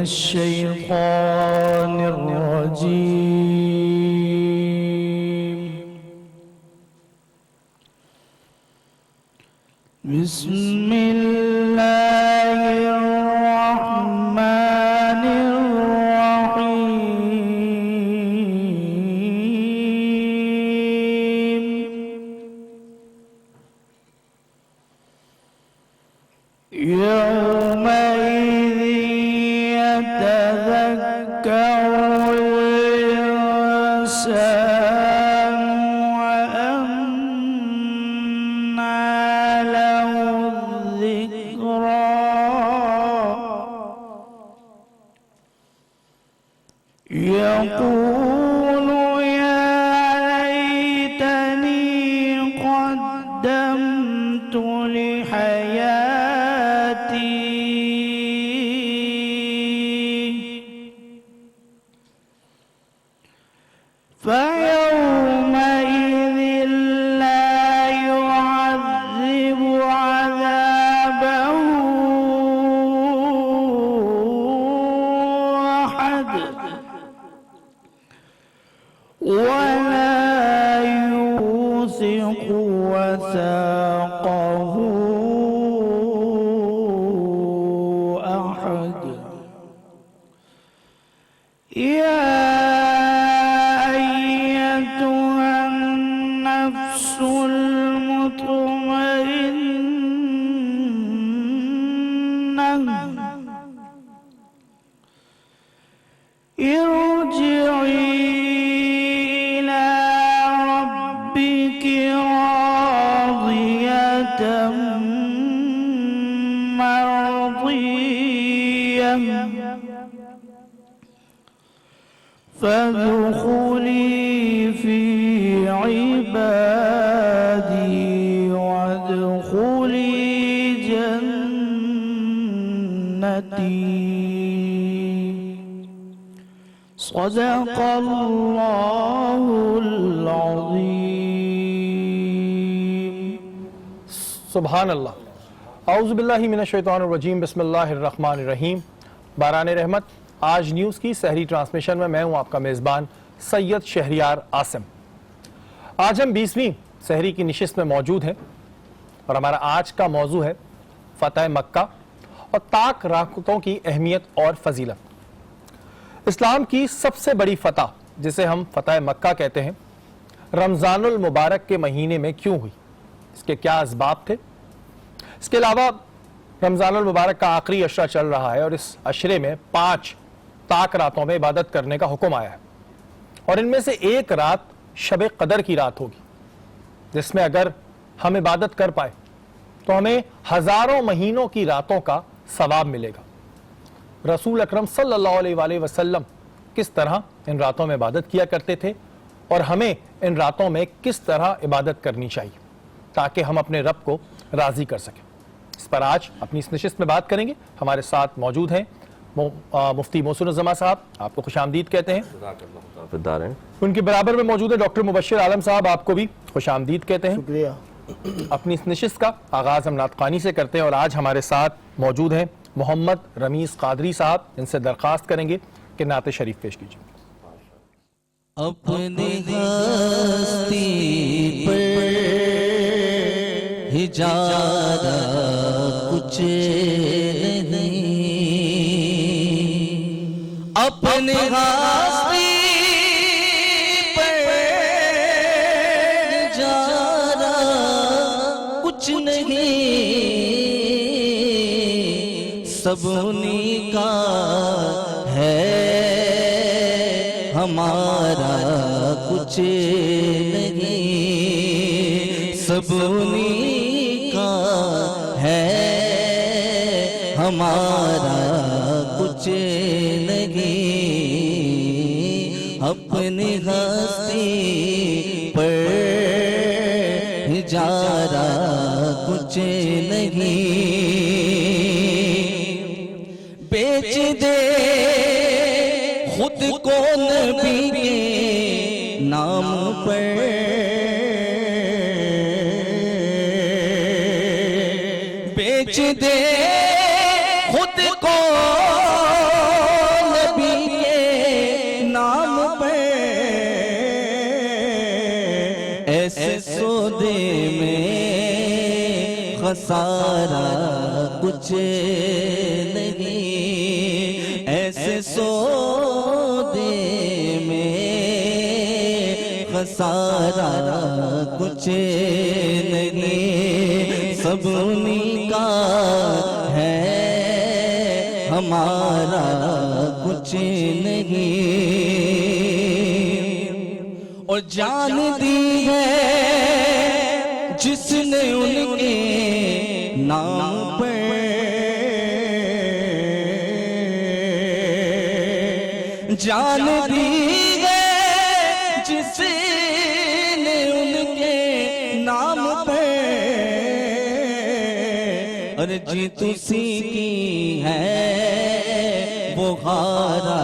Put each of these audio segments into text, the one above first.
الشيطان الرجيم. بسم الله الرحمن الرحيم. يومئذ يتذكر الإنسان وأنى له الذكرى. يقول يا ليتني قدمت لحياتي. فيومئذ لا يعذب عذابه أحد ولا يوثق وثاقه أحد. يا أيتها النفس المطمئنة ارجعي إلى ربك راضية مرضية فادخلي في عبادي وادخلي جنتي. صدق الله العظيم. سبحان اللہ. اعوذ باللہ من الشیطان الرجیم. بسم اللہ الرحمن الرحیم. باران رحمت آج نیوز کی سحری ٹرانسمیشن میں میں ہوں آپ کا میزبان سید شہریار عاصم. آج ہم 20ویں سحری کی نشست میں موجود ہیں اور ہمارا آج کا موضوع ہے فتح مکہ اور طاق راکتوں کی اہمیت اور فضیلت. اسلام کی سب سے بڑی فتح جسے ہم فتح مکہ کہتے ہیں رمضان المبارک کے مہینے میں کیوں ہوئی؟ اس کے کیا اسباب تھے؟ اس کے علاوہ رمضان المبارک کا آخری عشرہ چل رہا ہے اور اس عشرے میں 5 طاق راتوں میں عبادت کرنے کا حکم آیا ہے اور ان میں سے ایک رات شب قدر کی رات ہوگی جس میں اگر ہم عبادت کر پائے تو ہمیں ہزاروں مہینوں کی راتوں کا ثواب ملے گا. رسول اکرم صلی اللہ علیہ وآلہ وسلم کس طرح ان راتوں میں عبادت کیا کرتے تھے اور ہمیں ان راتوں میں کس طرح عبادت کرنی چاہیے تاکہ ہم اپنے رب کو راضی کر سکیں. اس پر آج اپنی اس نشست میں بات کریں گے. ہمارے ساتھ موجود ہیں مفتی محسن الزما صاحب, آپ کو خوش آمدید کہتے ہیں. ان کے برابر میں موجود ہے ڈاکٹر مبشر عالم صاحب, آپ کو بھی خوش آمدید کہتے ہیں. شکریہ. اپنی اس نشست کا آغاز ہم نعت خوانی سے کرتے ہیں اور آج ہمارے ساتھ موجود ہیں محمد رمیز قادری صاحب. ان سے درخواست کریں گے کہ نعت شریف پیش کیجیے. اپنی ہستی پر ہجارہ کچھ نہیں, اپنی ہستی پر ہجارہ کچھ نہیں, سب انہی کا ہے ہمارا کچھ نہیں, سب انہی کا ہے ہمارا کچھ نہیں. اپنی ہستی پر ہجارہ کچھ نہیں, بیچ دے خود کو نبی کے نام پر, بیچ دے خود کو ایسے سودے میں خسارہ کچھ نہیں، ایسے سودے میں خسارہ کچھ نہیں، سب انہی کا ہے ہمارا کچھ نہیں، اور جان دی ہے جس نے ان کے نام پر، جان دی ہے جس نے ان کے نام پر، اور جیت اسی کی ہے وہ ہارا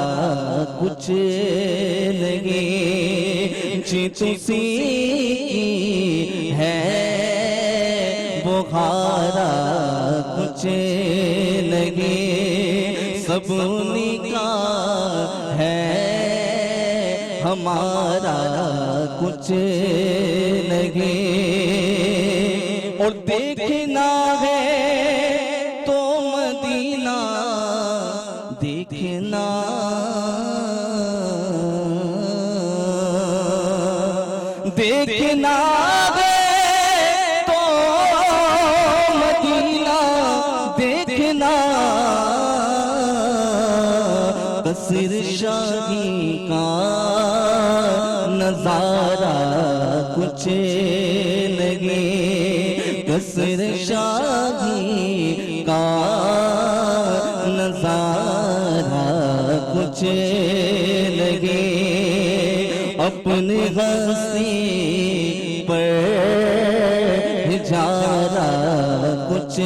کچھ نہیں، جیت اسی کی ہے وہ ہارا کچھ نہیں، سب انہی کا ہے ہمارا کچھ نہیں، اور دیکھنا ہے تو مدینہ دیکھنا، دیکھنا ہے تو مدینہ دیکھنا، قصر شاہی کا نظارہ کچھ نہیں، قصر شاہی کا نظارہ کچھ نہیں، اپنی ہستی پر ہجارہ کچھ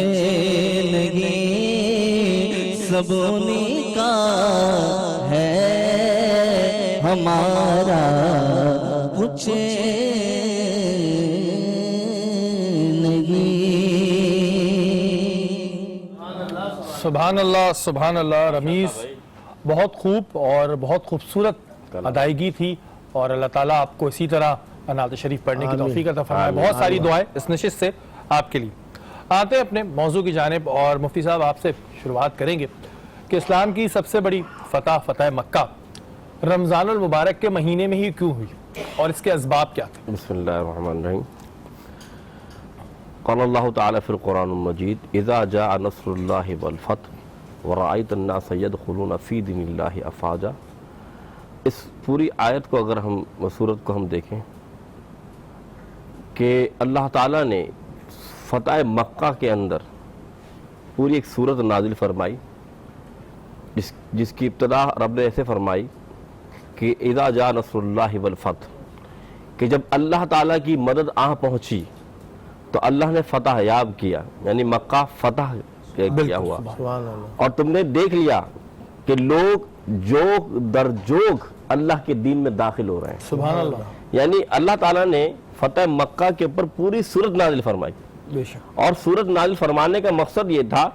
نہیں، سب انہی کا ہے ہمارا کچھ نہیں۔ سبحان اللہ رمیز، بہت خوب اور بہت خوبصورت ادائیگی تھی، اور اللہ تعالیٰ آپ کو اسی طرح نعت شریف پڑھنے کی توفیق عطا فرمائے۔ بہت ساری دعائیں اس نشست سے آپ کے لیے۔ آتے ہیں اپنے موضوع کی جانب، اور مفتی صاحب آپ سے شروعات کریں گے کہ اسلام کی سب سے بڑی فتح مکہ رمضان المبارک کے مہینے میں ہی کیوں ہوئی، اور اس کے اسباب کیا تھے؟ بسم اللہ الرحمن الرحیم۔ قال اللہ تعالی فی القرآن المجید اذا جاء نصر اللہ والفتح ورأیت الناس يدخلون فی دین اللہ افواجا۔ اس پوری آیت کو اگر ہم صورت کو ہم دیکھیں کہ اللہ تعالیٰ نے فتح مکہ کے اندر پوری ایک صورت نازل فرمائی، جس کی ابتدا رب نے ایسے فرمائی کہ اذا جاء نصر اللہ والفتح، کہ جب اللہ تعالیٰ کی مدد پہنچی تو اللہ نے فتح یاب کیا، یعنی مکہ فتح کیا ہوا، اور تم نے دیکھ لیا کہ لوگ جوگ در جوگ اللہ کے دین میں داخل ہو رہے ہیں۔ سبحان اللہ۔ یعنی اللہ تعالیٰ نے فتح مکہ کے اوپر پوری صورت نازل فرمائی، بے شک، اور صورت نازل فرمانے کا مقصد یہ تھا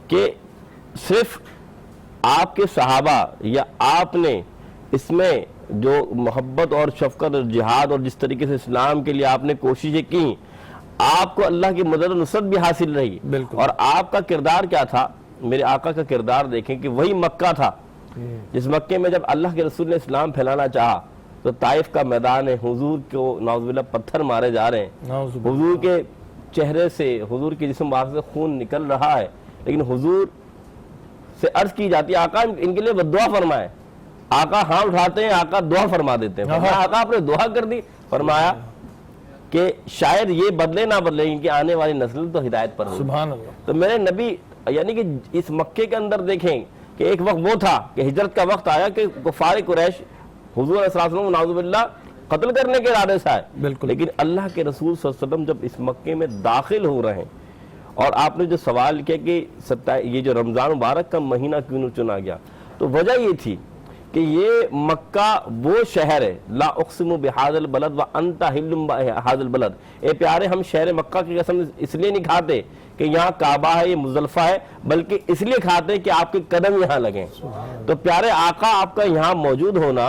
کہ صرف آپ کے صحابہ یا آپ نے اس میں جو محبت اور شفقت اور جہاد اور جس طریقے سے اسلام کے لیے آپ نے کوششیں کی، آپ کو اللہ کی مدد و نصرت بھی حاصل رہی، اور آپ کا کردار کیا تھا؟ میرے آقا کا کردار دیکھیں کہ وہی مکہ تھا جس مکے میں جب اللہ کے رسول نے اسلام پھیلانا چاہا تو طائف کا میدان ہے، حضور کو نعوذ باللہ پتھر مارے جا رہے ہیں، حضور کے چہرے سے، حضور کے جسم مبارک سے خون نکل رہا ہے، لیکن حضور سے عرض کی جاتی ہے آقا ان کے لیے دعا فرمائے، آقا ہاتھ اٹھاتے ہیں، آقا دعا فرما دیتے ہیں، آقا آپ نے دعا کر دی، فرمایا کہ شاید یہ بدلے نہ بدلے، ان کی آنے والی نسل تو ہدایت پر ہو۔ سبحان اللہ۔ تو میرے نبی یعنی کہ اس مکے کے اندر دیکھیں کہ ایک وقت وہ تھا کہ ہجرت کا وقت آیا کہ کفار قریش حضور علیہ السلام نعوذ باللہ قتل کرنے کے ارادے سے آئے، لیکن اللہ کے رسول صلی اللہ علیہ وسلم جب اس مکے میں داخل ہو رہے ہیں، اور آپ نے جو سوال کیا کہ یہ جو رمضان مبارک کا مہینہ کیوں چنا گیا، تو وجہ یہ تھی کہ یہ مکہ وہ شہر ہے، لا اقسم بہذا البلد وانت حل بہذا البلد، اے پیارے ہم شہر مکہ کی قسم اس لیے نہیں کھاتے کہ یہاں کعبہ ہے، یہ مزدلفہ ہے، بلکہ اس لیے کھاتے کہ آپ کے قدم یہاں لگیں۔ تو پیارے آقا آپ کا یہاں موجود ہونا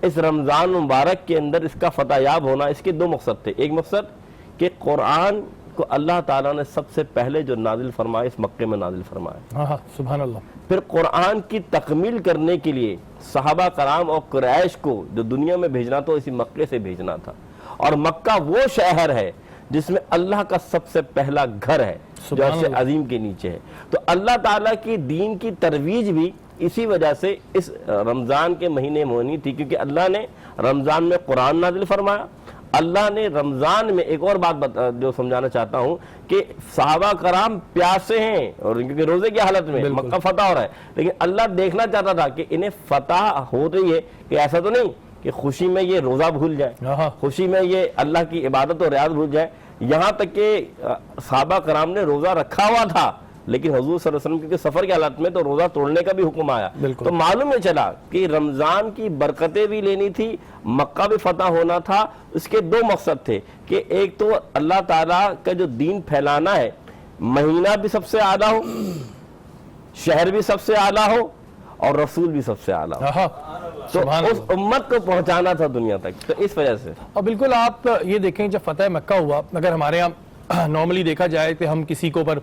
اس رمضان مبارک کے اندر اس کا فتح یاب ہونا، اس کے دو مقصد تھے. ایک مقصد کہ قرآن کو اللہ تعالیٰ نے سب سے پہلے جو نازل فرمایا اس مکے میں نازل فرمایا. سبحان اللہ. پھر قرآن کی تکمیل کرنے کے لیے صحابہ کرام اور قریش کو جو دنیا میں بھیجنا تھا اسی مکے سے بھیجنا تھا. اور مکہ وہ شہر ہے جس میں اللہ کا سب سے پہلا گھر ہے جو عرش عظیم کے نیچے ہے. تو اللہ تعالیٰ کی دین کی ترویج بھی اسی وجہ سے اس رمضان کے مہینے میں ہونی تھی، کیونکہ اللہ نے رمضان میں قرآن نازل فرمایا. اللہ نے رمضان میں ایک اور بات جو سمجھانا چاہتا ہوں کہ صحابہ کرام پیاسے ہیں اور کیونکہ روزے کی حالت میں مکہ فتح ہو رہا ہے، لیکن اللہ دیکھنا چاہتا تھا کہ انہیں فتح ہو رہی ہے کہ ایسا تو نہیں کہ خوشی میں یہ روزہ بھول جائے، خوشی میں یہ اللہ کی عبادت اور ریاض بھول جائے. یہاں تک کہ صحابہ کرام نے روزہ رکھا ہوا تھا، لیکن حضور صلی اللہ علیہ وسلم کے سفر کی حالت میں تو روزہ توڑنے کا بھی حکم آیا. تو معلوم ہے چلا کہ رمضان کی برکتیں بھی لینی تھی، مکہ بھی فتح ہونا تھا. اس کے دو مقصد تھے کہ ایک تو اللہ تعالیٰ کا جو دین پھیلانا ہے، مہینہ بھی سب سے اعلیٰ ہو، شہر بھی سب سے اعلیٰ ہو اور رسول بھی سب سے اعلیٰ ہو. تو اس امت کو پہنچانا تھا دنیا تک. تو اس وجہ سے اور بالکل آپ یہ دیکھیں جب فتح مکہ ہوا، اگر ہمارے یہاں نارملی دیکھا جائے کہ ہم کسی کو پر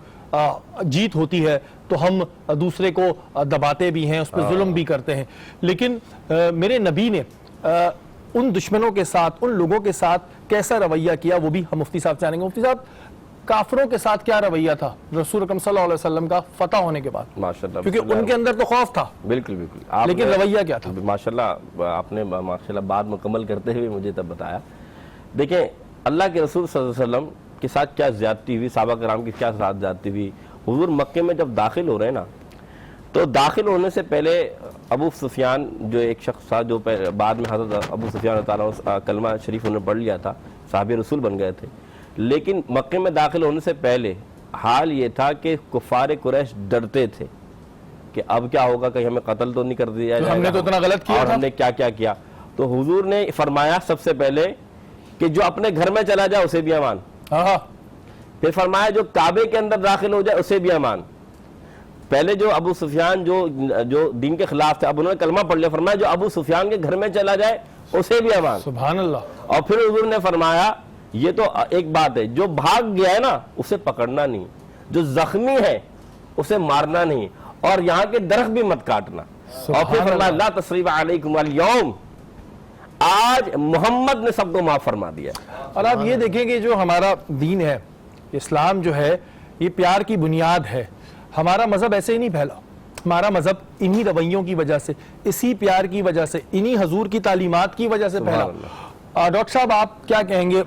جیت ہوتی ہے تو ہم دوسرے کو دباتے بھی ہیں، اس پہ ظلم بھی کرتے ہیں. لیکن میرے نبی نے ان دشمنوں کے ساتھ، ان لوگوں کے ساتھ کیسا رویہ کیا وہ بھی ہم مفتی صاحب جانیں گے. مفتی صاحب، کافروں کے ساتھ کیا رویہ تھا رسول اکرم صلی اللہ علیہ وسلم کا فتح ہونے کے بعد؟ ماشاءاللہ، کیونکہ ان کے اندر تو خوف تھا. بالکل بالکل. لیکن رویہ کیا تھا؟ ماشاءاللہ آپ نے بات مکمل کرتے ہوئے مجھے تب بتایا. دیکھیں اللہ کے رسول صلی اللہ علیہ وسلم کے ساتھ کیا زیادتی ہوئی، صحابہ کرام کی کیا ساتھ زیادتی ہوئی. حضور مکے میں جب داخل ہو رہے ہیں نا، تو داخل ہونے سے پہلے ابو سفیان جو ایک شخص تھا، جو بعد میں حضرت ابو سفیان تعالیٰ کلمہ شریف انہوں نے پڑھ لیا تھا، صحابی رسول بن گئے تھے. لیکن مکے میں داخل ہونے سے پہلے حال یہ تھا کہ کفار قریش ڈرتے تھے کہ اب کیا ہوگا، کہیں ہمیں قتل تو نہیں کر دیا جائے گا، ہم نے تو اتنا غلط کیا اور ہم نے کیا کیا کیا. تو حضور نے فرمایا سب سے پہلے کہ جو اپنے گھر میں چلا جائے اسے بھی امان. پھر فرمایا جو کعبے کے اندر داخل ہو جائے اسے بھی امان. پہلے جو ابو سفیان جو دین کے خلاف تھے، اب انہوں نے کلمہ پڑھ لیا، فرمایا جو ابو سفیان کے گھر میں چلا جائے اسے بھی امان. سبحان اللہ. اور پھر حضور نے فرمایا یہ تو ایک بات ہے، جو بھاگ گیا ہے نا اسے پکڑنا نہیں، جو زخمی ہے اسے مارنا نہیں، اور یہاں کے درخت بھی مت کاٹنا. اور پھر فرمایا لا تثریب علیکم اليوم، آج محمد نے سب کو معاف فرما دیا. اور آپ یہ دیکھیں کہ جو ہمارا دین ہے، اسلام جو ہے، یہ پیار کی بنیاد ہے. ہمارا مذہب ایسے ہی نہیں پھیلا، ہمارا مذہب انہی رویوں کی وجہ سے، اسی پیار کی وجہ سے، انہی حضور کی تعلیمات کی وجہ سے پھیلا. ڈاکٹر صاحب آپ کیا کہیں گے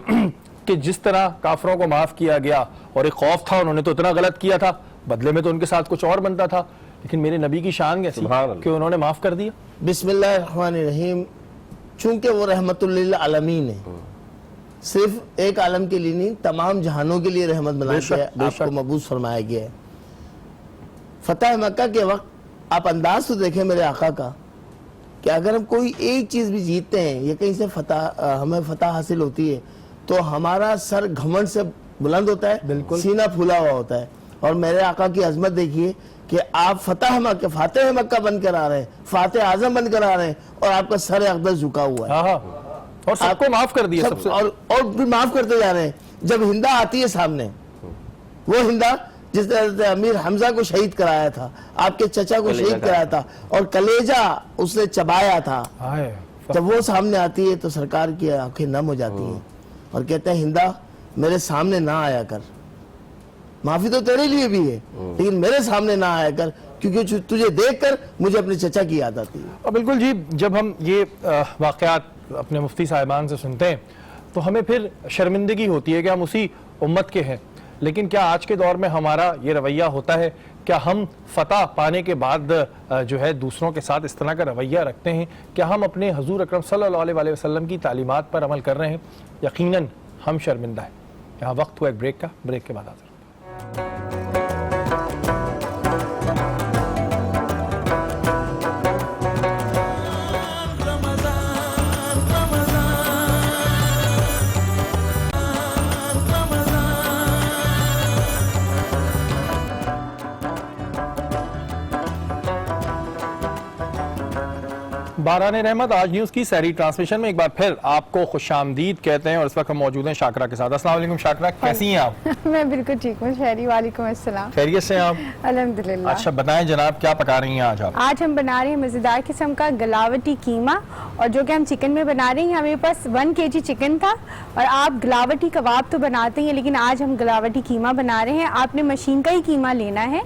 کہ جس طرح کافروں کو معاف کیا گیا، اور ایک خوف تھا، انہوں نے تو اتنا غلط کیا تھا، بدلے میں تو ان کے ساتھ کچھ اور بنتا تھا، لیکن میرے نبی کی شان کیسی کہ انہوں نے معاف کر دیا؟ بسم اللہ الرحمن الرحیم. چونکہ وہ رحمت للعالمین ہے، صرف ایک عالم کے لیے نہیں، تمام جہانوں کے لیے رحمت بنا کے آپ کو مبعوث فرمایا گیا ہے. فتح مکہ کے وقت آپ انداز تو دیکھیں میرے آقا کا کہ اگر ہم کوئی ایک چیز بھی جیتتے ہیں یا کہیں سے ہمیں فتح حاصل ہوتی ہے تو ہمارا سر گھمنڈ سے بلند ہوتا ہے، سینہ پھولا ہوا ہوتا ہے. اور میرے آقا کی عظمت دیکھیے کہ آپ فاتح مکہ بن کر آ رہے ہیں، فاتح اعظم بن کر آ رہے ہیں، اور آپ کا سر اقدس جھکا ہوا ہے، اور سب کو معاف کر دیا، اور بھی معاف کرتے جا رہے ہیں. جب ہندا آتی ہے سامنے، وہ ہندا جس طرح امیر حمزہ کو شہید کرایا تھا، آپ کے چچا کو شہید کرایا تھا، اور کلیجہ اس نے چبایا تھا، جب وہ سامنے آتی ہے تو سرکار کی آنکھیں نم ہو جاتی ہیں اور کہتے ہیں ہندا میرے سامنے نہ آیا کر، معافی تو تیرے لیے بھی ہے لیکن میرے سامنے نہ آیا کر، کیونکہ تجھے دیکھ کر مجھے اپنے چچا کی یاد آتی ہے. بالکل جی. جب ہم یہ واقعات اپنے مفتی صاحبان سے سنتے ہیں تو ہمیں پھر شرمندگی ہوتی ہے کہ ہم اسی امت کے ہیں. لیکن کیا آج کے دور میں ہمارا یہ رویہ ہوتا ہے؟ کیا ہم فتح پانے کے بعد جو ہے دوسروں کے ساتھ اس طرح کا رویہ رکھتے ہیں؟ کیا ہم اپنے حضور اکرم صلی اللہ علیہ وسلم کی تعلیمات پر عمل کر رہے ہیں؟ یقیناً ہم شرمندہ ہیں. یہاں وقت ہوا ایک بریک کا، بریک کے بعد حاضر. باران رحمت آج نیوز کی سحری ٹرانسمیشن میں ایک بار پھر آپ کو خوش آمدید کہتے ہیں اور اس وقت ہم موجود ہیں شاکرہ کے ساتھ. السلام علیکم شاکرہ, کیسی ہیں آپ؟ میں بالکل ٹھیک ہوں شہری, وعلیکم السلام. خیریت سے ہیں آپ؟ الحمدللہ. اچھا بتائیں جناب, کیا پکا رہی ہیں آج آپ؟ آج ہم بنا رہے ہیں مزیدار قسم کا گلاوٹی قیمہ, اور جو کہ ہم چکن میں بنا رہے ہیں. ہمارے پاس 1 kg چکن تھا, اور آپ گلاوٹی کباب تو بناتے ہیں لیکن آج ہم گلاوٹی قیمہ بنا رہے ہیں. آپ نے مشین کا ہی قیمہ لینا ہے,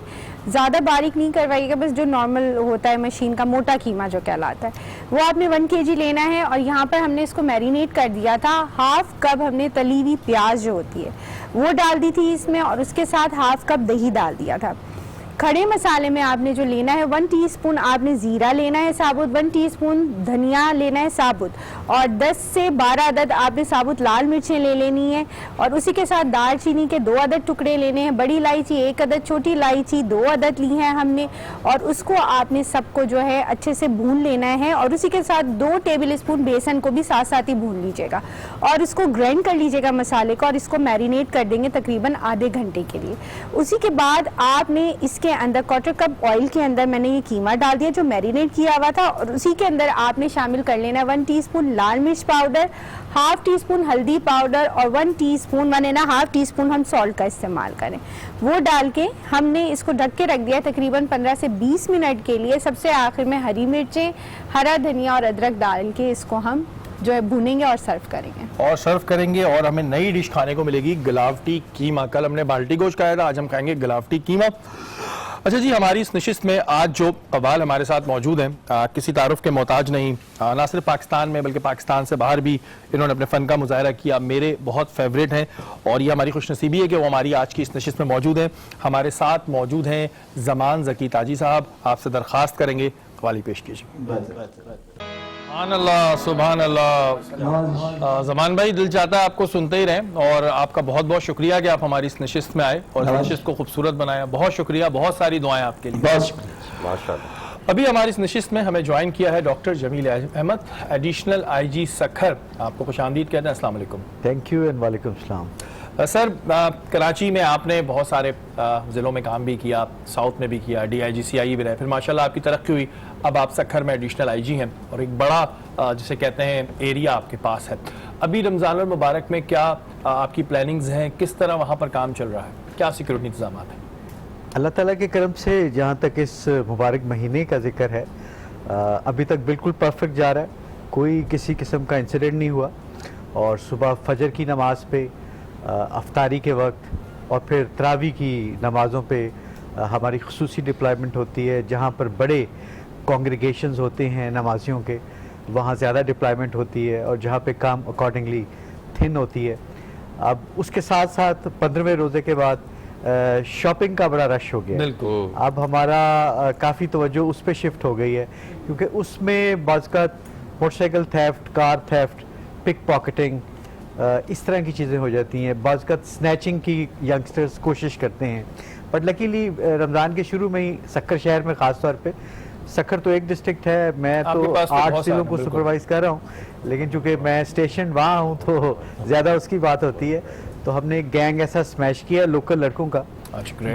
زیادہ باریک نہیں کروائیے گا, بس جو نارمل ہوتا ہے مشین کا موٹا قیمہ جو کہلاتا ہے وہ آپ نے 1 kg لینا ہے. اور یہاں پر ہم نے اس کو میرینیٹ کر دیا تھا. ½ کپ ہم نے تلی ہوئی پیاز جو ہوتی ہے وہ ڈال دی تھی اس میں, اور اس کے ساتھ ½ کپ دہی ڈال دیا تھا. کھڑے مسالے میں آپ نے جو لینا ہے 1 ٹی اسپون آپ نے زیرہ لینا ہے ثابت, 1 ٹی اسپون دھنیا لینا ہے ثابت, اور 10 سے 12 عدد آپ نے ثابت لال مرچیں لے لینی ہے. اور اسی کے ساتھ دال چینی کے 2 عدد ٹکڑے لینے ہیں, بڑی الائچی 1 عدد, چھوٹی الائچی 2 عدد لی ہیں ہم نے, اور اس کو آپ نے سب کو جو ہے اچھے سے بھون لینا ہے. اور اسی کے ساتھ 2 ٹیبل اسپون بیسن کو بھی ساتھ ساتھ ہی بھون لیجیے گا, اور اس کو گرائنڈ کر لیجیے گا مسالے کو, اور اس کو میرینیٹ کر دیں گے تقریباً آدھے گھنٹے کے لیے. اسی کے بعد آپ نے اس کے اندر 1/4 کپ آئل کے اندر میں نے یہ قیمہ ڈال دیا جو میرینیٹ کیا ہوا تھا, اور اسی کے اندر آپ نے شامل کر لینا 1 ٹی اسپون لال مرچ پاؤڈر, ½ ٹی اسپون ہلدی پاؤڈر, اور 1 ٹی اسپون ½ ٹی اسپون ہم سالٹ کا استعمال کریں. وہ ڈال کے ہم نے اس کو ڈھک کے رکھ دیا تقریباً 15 سے 20 منٹ کے لیے. سب سے آخر میں ہری مرچیں, ہرا دھنیا اور ادرک ڈال کے اس کو ہم جو ہے بھونیں گے اور سرو کریں گے. اور ہمیں نئی ڈش کھانے کو ملے گی, گلاوٹی قیمہ. کل ہم نے بالٹی گوشت کھایا تھا, آج ہم کھائیں گے گلاوٹی قیمہ. اچھا جی, ہماری اس نشست میں آج جو قوال ہمارے ساتھ موجود ہیں کسی تعارف کے محتاج نہیں, نہ صرف پاکستان میں بلکہ پاکستان سے باہر بھی انہوں نے اپنے فن کا مظاہرہ کیا. میرے بہت فیوریٹ ہیں, اور یہ ہماری خوش نصیبی ہے کہ وہ ہماری آج کی اس نشست میں موجود ہیں. ہمارے ساتھ موجود ہیں زمان ذکی تاجی صاحب. آپ سے درخواست کریں گے قوالی پیش کیجیے. سبحان اللہ, سبحان اللہ. زمان بھائی, دل چاہتا ہے آپ کو سنتے ہی رہیں, اور آپ کا بہت بہت شکریہ کہ آپ ہماری اس نشست میں آئے اور اس نشست کو خوبصورت بنایا. بہت شکریہ, بہت ساری دعائیں آپ کے لیے. بہت شکریہ, ماشاءاللہ. ابھی ہماری اس نشست میں ہمیں جوائن کیا ہے ڈاکٹر جمیل احمد, ایڈیشنل IG سکھر. آپ کو خوش آمدید کہتے ہیں. السلام علیکم. تھینک یو اینڈ وعلیکم السلام. سر, کراچی میں آپ نے بہت سارے ضلعوں میں کام بھی کیا, ساؤتھ میں بھی کیا, DIG CIE بھی رہے, پھر ماشاءاللہ آپ کی ترقی ہوئی, اب آپ سکھر میں ایڈیشنل IG ہیں, اور ایک بڑا جسے کہتے ہیں ایریا آپ کے پاس ہے. ابھی رمضان المبارک میں کیا آپ کی پلاننگز ہیں, کس طرح وہاں پر کام چل رہا ہے, کیا سیکورٹی انتظامات ہیں؟ اللہ تعالیٰ کے کرم سے جہاں تک اس مبارک مہینے کا ذکر ہے ابھی تک بالکل پرفیکٹ جا رہا ہے, کوئی کسی قسم کا انسیڈنٹ نہیں ہوا. اور صبح فجر کی نماز پہ, افطاری کے وقت, اور پھر تراویح کی نمازوں پہ ہماری خصوصی ڈپلائمنٹ ہوتی ہے. جہاں پر بڑے کانگریگیشنز ہوتے ہیں نمازیوں کے, وہاں زیادہ ڈپلائمنٹ ہوتی ہے, اور جہاں پہ کام اکارڈنگلی تھن ہوتی ہے. اب اس کے ساتھ ساتھ 15ویں روزے کے بعد شاپنگ کا بڑا رش ہو گیا. اب ہمارا کافی توجہ اس پہ شفٹ ہو گئی ہے, کیونکہ اس میں بعض اوقات موٹر سائیکل تھیفٹ, کار تھیفٹ, پک پاکٹنگ, اس طرح کی چیزیں ہو جاتی ہیں. بعض اوقات سنیچنگ کی ینگسٹرز کوشش کرتے ہیں. بٹ لکیلی رمضان کے شروع میں ہی سکھر شہر میں, خاص طور پہ سکھر تو ایک ڈسٹرکٹ ہے, میں تو 8 ضلعوں کو سپروائز کر رہا ہوں, لیکن چونکہ میں اسٹیشن وہاں ہوں تو زیادہ اس کی بات ہوتی ہے. تو ہم نے ایک گینگ ایسا سمیش کیا لوکل لڑکوں کا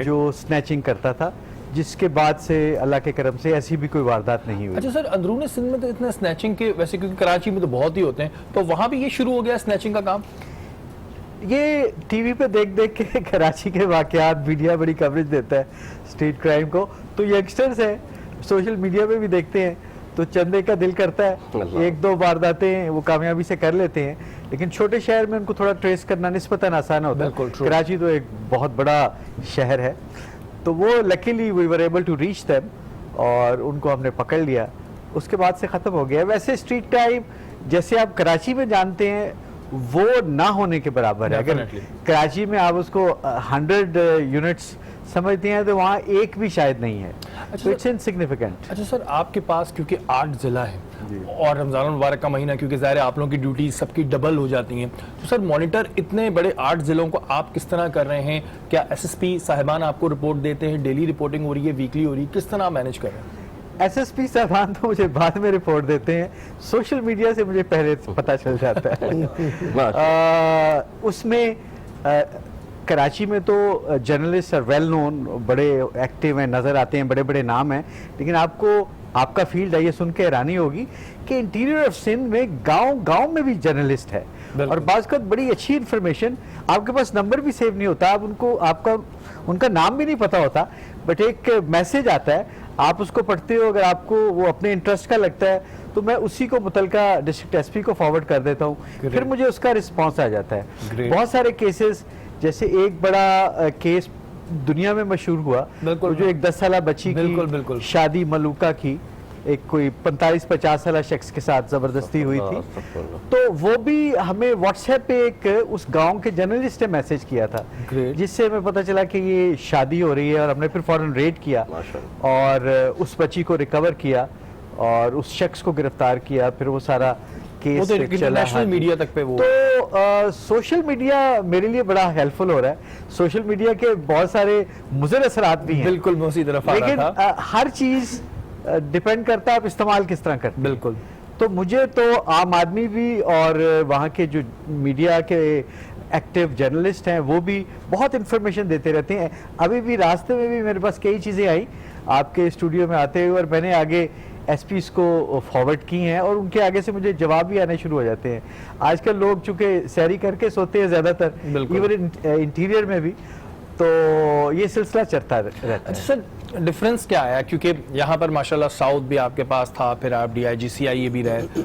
جو سنیچنگ کرتا تھا, جس کے بعد سے اللہ کے کرم سے ایسی بھی کوئی واردات نہیں ہوئی. اچھا سر, اندرون سندھ میں تو اتنا سنیچنگ کے, ویسے کیونکہ کراچی میں تو بہت ہی ہوتے ہیں, تو وہاں بھی یہ شروع ہو گیا سنیچنگ کا کام؟ یہ ٹی وی پہ دیکھ دیکھ کے کراچی کے واقعات, میڈیا بڑی کوریج دیتا ہے اسٹریٹ کرائم کو, تو ینگسٹرز ہیں سوشل میڈیا پہ بھی دیکھتے ہیں, تو چندے کا دل کرتا ہے, 1-2 وارداتیں وہ کامیابی سے کر لیتے ہیں. لیکن چھوٹے شہر میں ان کو تھوڑا ٹریس کرنا نسبتاً آسان ہوتا ہے. کراچی تو ایک بہت بڑا شہر ہے, تو وہ luckily we were able to reach them, اور ان کو ہم نے پکڑ لیا. اس کے بعد سے ختم ہو گیا. ویسے اسٹریٹ کرائم جیسے آپ کراچی میں جانتے ہیں وہ نہ ہونے کے برابر ہے. اگر کراچی میں آپ اس کو 100 یونٹس سمجھتے ہیں تو وہاں ایک بھی شاید نہیں ہے. تو اٹس انسگنیفیکنٹ. اچھا سر, آپ کے پاس کیونکہ 8 ضلع ہیں اور رمضان المبارک کا مہینہ, کیونکہ ظاہر ہے آپ لوگوں کی ڈیوٹی سب کی ڈبل ہو جاتی ہیں, تو سر مانیٹر اتنے بڑے 8 ضلعوں کو آپ کس طرح کر رہے ہیں؟ کیا SSP صاحبان آپ کو رپورٹ دیتے ہیں, ڈیلی رپورٹنگ ہو رہی ہے, ویکلی ہو رہی ہے, کس طرح مینیج کر رہے ہیں؟ SSP صاحبان تو مجھے بعد میں رپورٹ دیتے ہیں, سوشل میڈیا سے مجھے پہلے پتہ چل جاتا ہے. اس میں کراچی میں تو جرنلسٹ اور ویل نون بڑے ایکٹیو ہیں, نظر آتے ہیں, بڑے بڑے نام ہیں, لیکن آپ کو آپ کا فیلڈ ہے, یہ سن کے حیرانی ہوگی کہ انٹیریئر آف سندھ میں گاؤں میں بھی جرنلسٹ ہے, اور بعض کا بڑی اچھی انفارمیشن, آپ کے پاس نمبر بھی سیو نہیں ہوتا, آپ ان کا نام بھی نہیں پتا ہوتا, بٹ ایک میسج آتا ہے, آپ اس کو پڑھتے ہو, اگر آپ کو وہ اپنے انٹرسٹ کا لگتا ہے تو میں اسی کو متعلقہ ڈسٹرکٹ ایس پی کو فارورڈ کر دیتا ہوں, پھر مجھے اس کا رسپانس آ جاتا ہے. بہت سارے کیسز, جیسے ایک بڑا کیس دنیا میں مشہور ہوا, جو ایک 10 سالہ بچی کی شادی ملوکہ کی ایک کوئی 45-50 سالہ شخص کے ساتھ زبردستی ہوئی تھی, تو وہ بھی ہمیں واٹس ایپ پہ ایک اس گاؤں کے جرنلسٹ نے میسج کیا تھا, جس سے ہمیں پتہ چلا کہ یہ شادی ہو رہی ہے, اور ہم نے پھر فوراً ریڈ کیا اور اس بچی کو ریکور کیا اور اس شخص کو گرفتار کیا, پھر وہ سارا کیس انٹرنیشنل میڈیا تک پہ وہ. تو سوشل میڈیا میرے لیے بڑا ہیلپ فل ہو رہا ہے, سوشل میڈیا کے بہت سارے مضر اثرات بھی ہیں, بالکل میں اسی طرف آ رہا تھا, لیکن ہر چیز ڈیپینڈ کرتا ہے آپ استعمال کس طرح کرتے ہیں. بالکل. تو مجھے تو عام آدمی بھی اور وہاں کے جو میڈیا کے ایکٹیو جرنلسٹ ہیں وہ بھی بہت انفارمیشن دیتے رہتے ہیں. ابھی بھی راستے میں بھی میرے پاس کئی چیزیں آئیں آپ کے اسٹوڈیو میں آتے ہوئے, اور میں نے آگے ایس پیز کو فارورڈ کی ہیں, اور ان کے آگے سے مجھے جواب بھی آنے شروع ہو جاتے ہیں. آج کل لوگ چونکہ سیری کر کے سوتے ہیں زیادہ تر, ایون انٹیریئر میں بھی, تو یہ سلسلہ چلتا رہتا ہے. اچھا سر, ڈفرنس کیا ہے, کیونکہ یہاں پر ماشاءاللہ ساؤتھ بھی آپ کے پاس تھا, پھر آپ ڈی آئی جی سی آئی اے بھی رہے,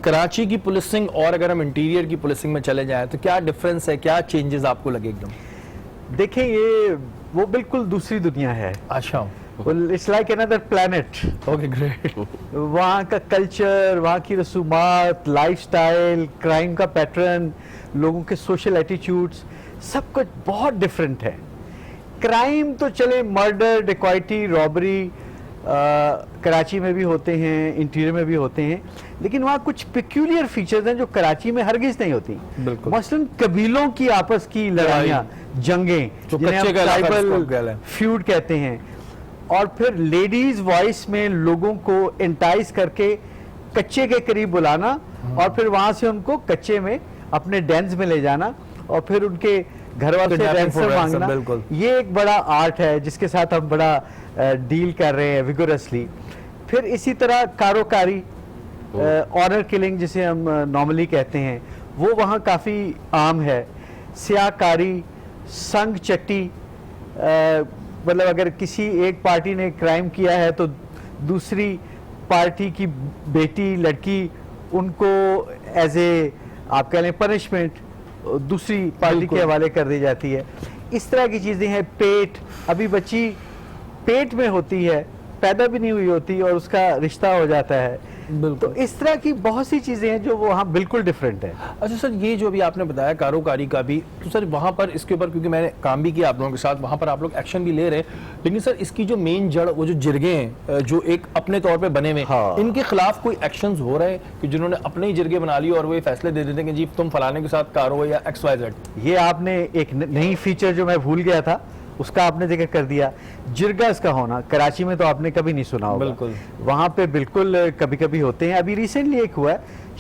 کراچی کی پولیسنگ اور اگر ہم انٹیریئر کی پولیسنگ میں چلے جائیں تو کیا ڈفرنس ہے, کیا چینجز آپ کو لگے ایک دم؟ دیکھیں یہ وہ بالکل دوسری دنیا ہے. اچھا, it's like another planet. Okay great. وہاں کا کلچر, وہاں کی رسومات, لائف سٹائل, کرائم کا پیٹرن, لوگوں کے سوشل ایٹیچیوڈز, سب کچھ بہت ڈفرینٹ ہے. کرائم تو چلے مرڈر, ڈیکوائٹی, رابری کراچی میں بھی ہوتے ہیں, انٹیریئر میں بھی ہوتے ہیں, لیکن وہاں کچھ پیکیولر فیچرز ہیں جو کراچی میں ہرگز نہیں ہوتی. مثلا قبیلوں کی آپس کی لڑائیاں, جنگیں, جنہیں ہم ٹرائبل فیوڈ کہتے ہیں, اور پھر لیڈیز وائس میں لوگوں کو انٹائز کر کے کچے کے قریب بلانا, اور پھر وہاں سے ان کو کچے میں اپنے ڈینز میں لے جانا, اور پھر ان کے گھر والوں سے رینسم مانگنا. یہ ایک بڑا آرٹ ہے جس کے ساتھ ہم بڑا ڈیل کر رہے ہیں ویگورسلی. پھر اسی طرح کاروکاری, آنر کلنگ جسے ہم نارملی کہتے ہیں, وہ وہاں کافی عام ہے. سیاہ کاری, سنگ چٹی, مطلب اگر کسی ایک پارٹی نے کرائم کیا ہے تو دوسری پارٹی کی بیٹی, لڑکی, ان کو ایز اے آپ کہہ لیں پنشمنٹ دوسری پارٹی کے حوالے کر دی جاتی ہے. اس طرح کی چیزیں ہیں. پیٹ, ابھی بچی پیٹ میں ہوتی ہے, پیدا بھی نہیں ہوئی ہوتی, اور اس کا رشتہ ہو جاتا ہے. تو اس طرح کی بہت سی چیزیں ہیں جو وہاں بالکل ڈیفرنٹ ہے. اچھا سر, یہ جو بھی آپ نے بتایا کاروکاری کا بھی, تو سر وہاں پر اس کے اوپر کیونکہ میں نے کام بھی کیا آپ لوگوں کے ساتھ, وہاں پر آپ لوگ ایکشن بھی لے رہے, لیکن سر اس کی جو مین جڑ, وہ جو جرگے ہیں جو ایک اپنے طور پہ بنے ہوئے, ان کے خلاف کوئی ایکشنز ہو رہے ہیں کہ جنہوں نے اپنے ہی جرگے بنا لیے اور وہ یہ فیصلے دے دیتے ہیں کہ جی تم فلانے کے ساتھ کارو یا ایکس وائی زیڈ؟ یہ آپ نے ایک نئی فیچر جو میں بھول گیا تھا اس کا آپ نے ذکر کر دیا, جرگا اس کا ہونا. کراچی میں تو آپ نے کبھی نہیں سنا ہوگا, بالکل وہاں پہ بالکل کبھی کبھی ہوتے ہیں. ابھی ریسنٹلی ایک ہوا ہے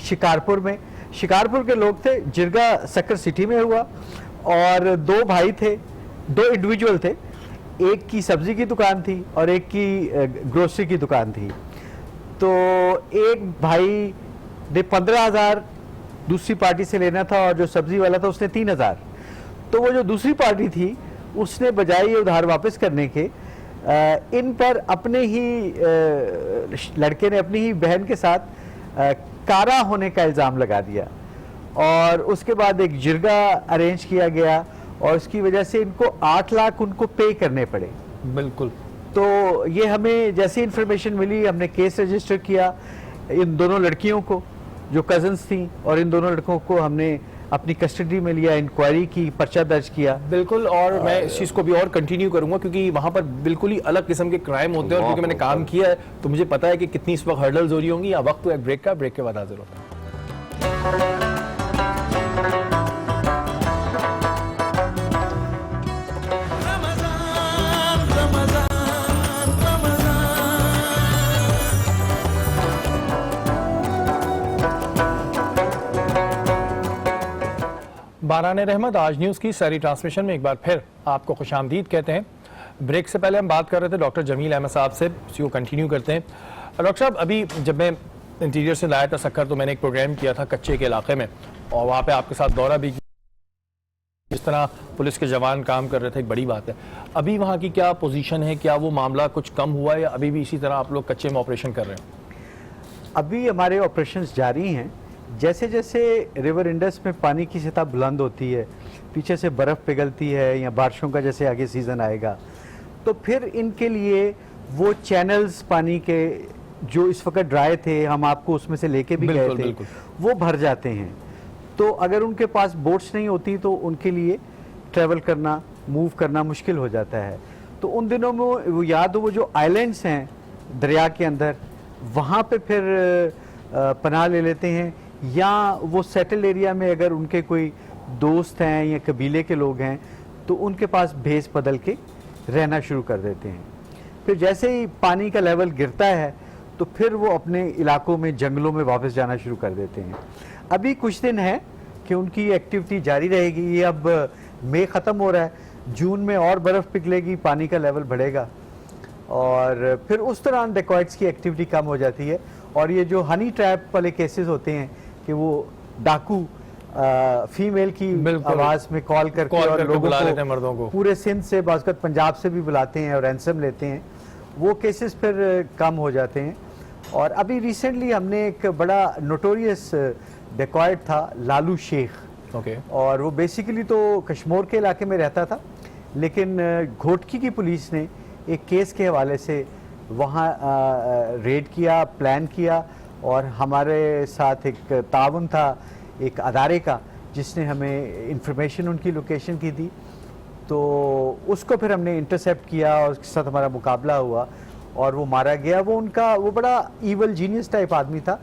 شکارپور میں, شکارپور کے لوگ تھے, جرگا سکر سٹی میں ہوا, اور 2 بھائی تھے, 2 انڈیویجول تھے, ایک کی سبزی کی دکان تھی اور ایک کی گروسری کی دکان تھی. تو ایک بھائی نے 15,000 دوسری پارٹی سے لینا تھا, اور جو سبزی والا تھا اس نے 3,000. تو وہ جو دوسری پارٹی تھی اس نے بجائے یہ ادھار واپس کرنے کے, ان پر اپنے ہی لڑکے نے اپنی ہی بہن کے ساتھ کارا ہونے کا الزام لگا دیا, اور اس کے بعد ایک جرگا ارینج کیا گیا, اور اس کی وجہ سے ان کو 8 لاکھ ان کو پے کرنے پڑے. بالکل. تو یہ ہمیں جیسی انفارمیشن ملی ہم نے کیس رجسٹر کیا. ان دونوں لڑکیوں کو جو کزنز تھیں, اور ان دونوں لڑکوں کو ہم نے اپنی کسٹڈی میں لیا, انکوائری کی, پرچہ درج کیا. بالکل. اور میں اس چیز کو بھی اور کنٹینیو کروں گا کیونکہ وہاں پر بالکل ہی الگ قسم کے کرائم ہوتے ہیں, اور کیونکہ میں نے کام کیا ہے تو مجھے پتا ہے کہ کتنی اس وقت ہرڈلز ہو رہی ہوں گی. یا وقت تو ایک بریک کا, بریک کے بعد حاضر ہوتا ہے. باران رحمت آج نیوز کی ساری ٹرانسمیشن میں ایک بار پھر آپ کو خوش آمدید کہتے ہیں. بریک سے پہلے ہم بات کر رہے تھے ڈاکٹر جمیل احمد صاحب سے, اسی کو کنٹینیو کرتے ہیں. ڈاکٹر صاحب ابھی جب میں انٹیریئر سے لایا تھا سکھر تو میں نے ایک پروگرام کیا تھا کچے کے علاقے میں اور وہاں پہ آپ کے ساتھ دورہ بھی کیا. جس طرح پولیس کے جوان کام کر رہے تھے ایک بڑی بات ہے. ابھی وہاں کی کیا پوزیشن ہے, کیا وہ معاملہ کچھ کم ہوا ہے یا ابھی بھی اسی طرح آپ لوگ کچے میں آپریشن کر رہے ہیں؟ ابھی ہمارے آپریشنز جاری ہیں. جیسے جیسے ریور انڈس میں پانی کی سطح بلند ہوتی ہے, پیچھے سے برف پگھلتی ہے یا بارشوں کا جیسے آگے سیزن آئے گا, تو پھر ان کے لیے وہ چینلز پانی کے جو اس وقت ڈرائی تھے, ہم آپ کو اس میں سے لے کے بھی گئے تھے, وہ بھر جاتے ہیں. تو اگر ان کے پاس بوٹس نہیں ہوتی تو ان کے لیے ٹریول کرنا, موو کرنا مشکل ہو جاتا ہے. تو ان دنوں میں وہ یاد ہو وہ جو آئلینڈس ہیں دریا کے اندر, وہاں پہ پھر پناہ لے لیتے ہیں, یا وہ سیٹل ایریا میں اگر ان کے کوئی دوست ہیں یا قبیلے کے لوگ ہیں تو ان کے پاس بھیس بدل کے رہنا شروع کر دیتے ہیں. پھر جیسے ہی پانی کا لیول گرتا ہے تو پھر وہ اپنے علاقوں میں جنگلوں میں واپس جانا شروع کر دیتے ہیں. ابھی کچھ دن ہے کہ ان کی ایکٹیویٹی جاری رہے گی. یہ اب مئی ختم ہو رہا ہے, جون میں اور برف پگھلے گی, پانی کا لیول بڑھے گا اور پھر اس دوران ڈیکوائٹس کی ایکٹیویٹی کم ہو جاتی ہے. اور یہ جو ہنی ٹریپ والے کیسز ہوتے ہیں کہ وہ ڈاکو فیمیل کی آواز میں کال کر کے اور لوگوں کو پورے سندھ سے بعض اوقات پنجاب سے بھی بلاتے ہیں اور رینسم لیتے ہیں, وہ کیسز پھر کم ہو جاتے ہیں. اور ابھی ریسنٹلی ہم نے ایک بڑا نوٹوریس ڈیکوائٹ تھا لالو شیخ, اور وہ بیسیکلی تو کشمور کے علاقے میں رہتا تھا, لیکن گھوٹکی کی پولیس نے ایک کیس کے حوالے سے وہاں ریڈ کیا, پلان کیا, اور ہمارے ساتھ ایک تعاون تھا ایک ادارے کا جس نے ہمیں انفارمیشن ان کی لوکیشن کی دی. تو اس کو پھر ہم نے انٹرسیپٹ کیا اور اس کے ساتھ ہمارا مقابلہ ہوا اور وہ مارا گیا. وہ بڑا ایول جینیس ٹائپ آدمی تھا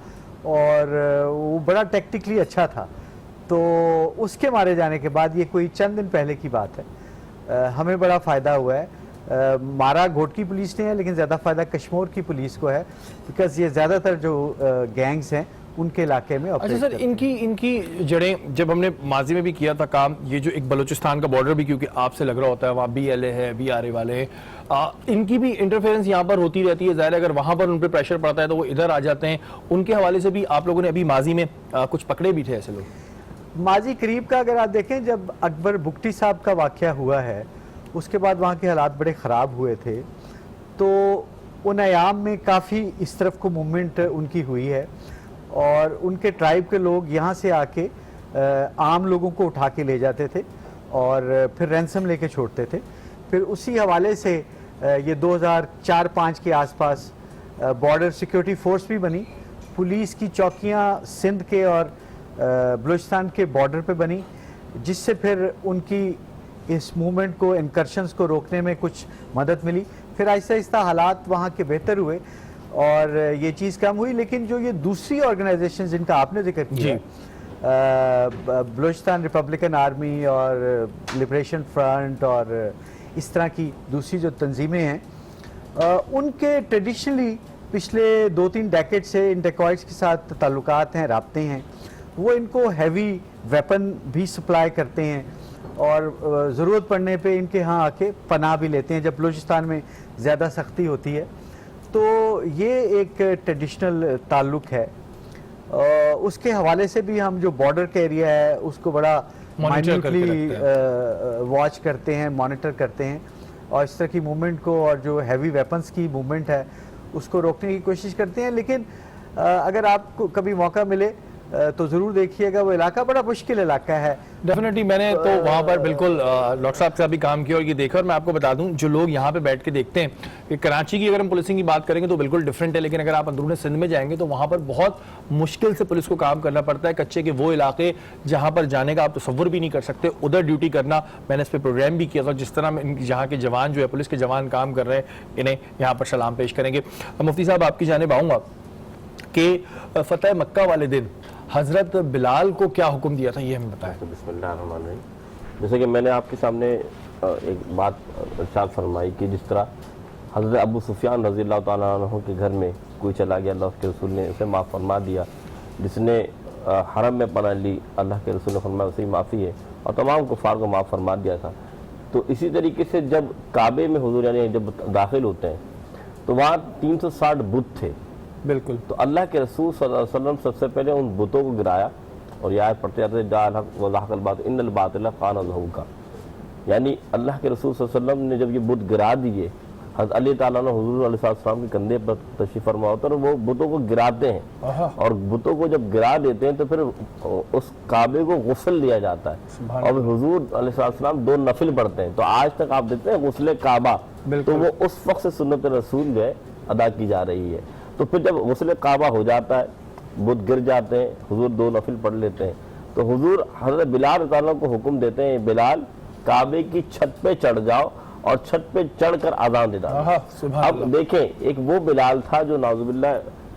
اور وہ بڑا ٹیکٹیکلی اچھا تھا. تو اس کے مارے جانے کے بعد, یہ کوئی چند دن پہلے کی بات ہے, ہمیں بڑا فائدہ ہوا ہے. مارا گھوٹکی پولیس نے ہے لیکن زیادہ فائدہ کشمور کی پولیس کو ہے, بیکاز یہ زیادہ تر جو گینگز ہیں ان کے علاقے میں. اچھا سر, ان کی جڑیں جب ہم نے ماضی میں بھی کیا تھا کام, یہ جو ایک بلوچستان کا بارڈر بھی کیونکہ آپ سے لگ رہا ہوتا ہے, وہاں بی ایل اے ہے, بی آر اے والے ہیں, ان کی بھی انٹرفیرنس یہاں پر ہوتی رہتی ہے. ظاہر ہے اگر وہاں پر ان پہ پریشر پڑتا ہے تو وہ ادھر آ جاتے ہیں. ان کے حوالے سے بھی آپ لوگوں نے ابھی ماضی میں کچھ پکڑے بھی تھے ایسے لوگ؟ ماضی قریب کا اگر آپ دیکھیں, جب اکبر بگٹی صاحب کا واقعہ ہوا ہے اس کے بعد وہاں کے حالات بڑے خراب ہوئے تھے, تو ان ایام میں کافی اس طرف کو موومنٹ ان کی ہوئی ہے, اور ان کے ٹرائب کے لوگ یہاں سے آ کے عام لوگوں کو اٹھا کے لے جاتے تھے اور پھر رینسم لے کے چھوڑتے تھے. پھر اسی حوالے سے یہ 2004-05 کے آس پاس بارڈر سیکیورٹی فورس بھی بنی, پولیس کی چوکیاں سندھ کے اور بلوچستان کے بارڈر پہ بنی, جس سے پھر ان کی اس موومنٹ کو, انکرشنز کو روکنے میں کچھ مدد ملی. پھر آہستہ آہستہ حالات وہاں کے بہتر ہوئے اور یہ چیز کم ہوئی. لیکن جو یہ دوسری آرگنائزیشن جن کا آپ نے ذکر کیا, بلوچستان ریپبلکن آرمی اور لبریشن فرنٹ اور اس طرح کی دوسری جو تنظیمیں ہیں, ان کے ٹریڈیشنلی پچھلے 2-3 ڈیکیڈ سے ان ڈیکوائٹس کے ساتھ تعلقات ہیں, رابطے ہیں. وہ ان کو ہیوی ویپن بھی سپلائی کرتے ہیں اور ضرورت پڑنے پہ ان کے ہاں آ کے پناہ بھی لیتے ہیں جب بلوچستان میں زیادہ سختی ہوتی ہے. تو یہ ایک ٹریڈیشنل تعلق ہے. اس کے حوالے سے بھی ہم جو بارڈر کا ایریا ہے اس کو بڑا مائنیوٹلی واچ کرتے ہیں, مانیٹر کرتے ہیں, اور اس طرح کی موومنٹ کو اور جو ہیوی ویپنز کی موومنٹ ہے اس کو روکنے کی کوشش کرتے ہیں. لیکن اگر آپ کو کبھی موقع ملے تو ضرور دیکھیے گا, وہ علاقہ بڑا مشکل علاقہ ہے. ڈیفینیٹلی میں نے تو وہاں پر بالکل ڈاکٹر صاحب سے بھی کام کیا اور یہ دیکھا, اور میں آپ کو بتا دوں جو لوگ یہاں پہ بیٹھ کے دیکھتے ہیں کہ کراچی کی اگر ہم پولیسنگ کی بات کریں گے تو بالکل ڈفرینٹ ہے, لیکن اگر آپ اندرون سندھ میں جائیں گے تو وہاں پر بہت مشکل سے پولیس کو کام کرنا پڑتا ہے. کچے کے وہ علاقے جہاں پر جانے کا آپ تصور بھی نہیں کر سکتے, ادھر ڈیوٹی کرنا. میں نے اس پہ پروگرام بھی کیا تھا, جس طرح جہاں کے جوان جو ہے پولیس کے جوان کام کر رہے ہیں, انہیں یہاں پر سلام پیش کریں گے. مفتی صاحب آپ کی جانب آؤں گا کہ فتح مکہ والے دن حضرت بلال کو کیا حکم دیا تھا, یہ ہمیں بتائیں. بسم اللہ الرحمن الرحیم. جیسے کہ میں نے آپ کے سامنے ایک بات ارشاد فرمائی کہ جس طرح حضرت ابو سفیان رضی اللہ تعالیٰ عنہ کے گھر میں کوئی چلا گیا, اللہ اس کے رسول نے اسے معاف فرما دیا. جس نے حرم میں پناہ لی, اللہ کے رسول نے فرمایا اسے معافی ہے, اور تمام کفار کو معاف فرما دیا تھا. تو اسی طریقے سے جب کعبے میں حضور یعنی جب داخل ہوتے ہیں تو وہاں 360 بت تھے بالکل. تو اللہ کے رسول صلی اللہ علیہ وسلم سب سے پہلے ان بتوں کو گرایا، اور یہ آیت پڑھتے جاتے جاء الحق وزحق الباطل ان الباطل کان زہوقا، یعنی اللہ کے رسول صلی اللہ علیہ وسلم نے جب یہ بت گرا دیے، حضرت علی تعالیٰ نے حضور علیہ السلام کے کندھے پر تشریف فرما ہوتا ہے اور وہ بتوں کو گراتے ہیں، اور بتوں کو جب گرا دیتے ہیں تو پھر اس کعبے کو غسل دیا جاتا ہے، اور حضور علیہ السلام 2 نفل پڑھتے ہیں. تو آج تک آپ دیکھتے ہیں غسل کعبہ، تو وہ اس وقت سے سنت رسول جو ہے ادا کی جا رہی ہے. تو پھر جب غسل کعبہ ہو جاتا ہے، بت گر جاتے ہیں، حضور 2 نفل پڑھ لیتے ہیں، تو حضور حضرت بلال رضی اللہ عنہ کو حکم دیتے ہیں، بلال کعبے کی چھت پہ چڑھ جاؤ اور چھت پہ چڑھ کر اذان دے ڈالو. اب دیکھیں ایک وہ بلال تھا جو نعوذ باللہ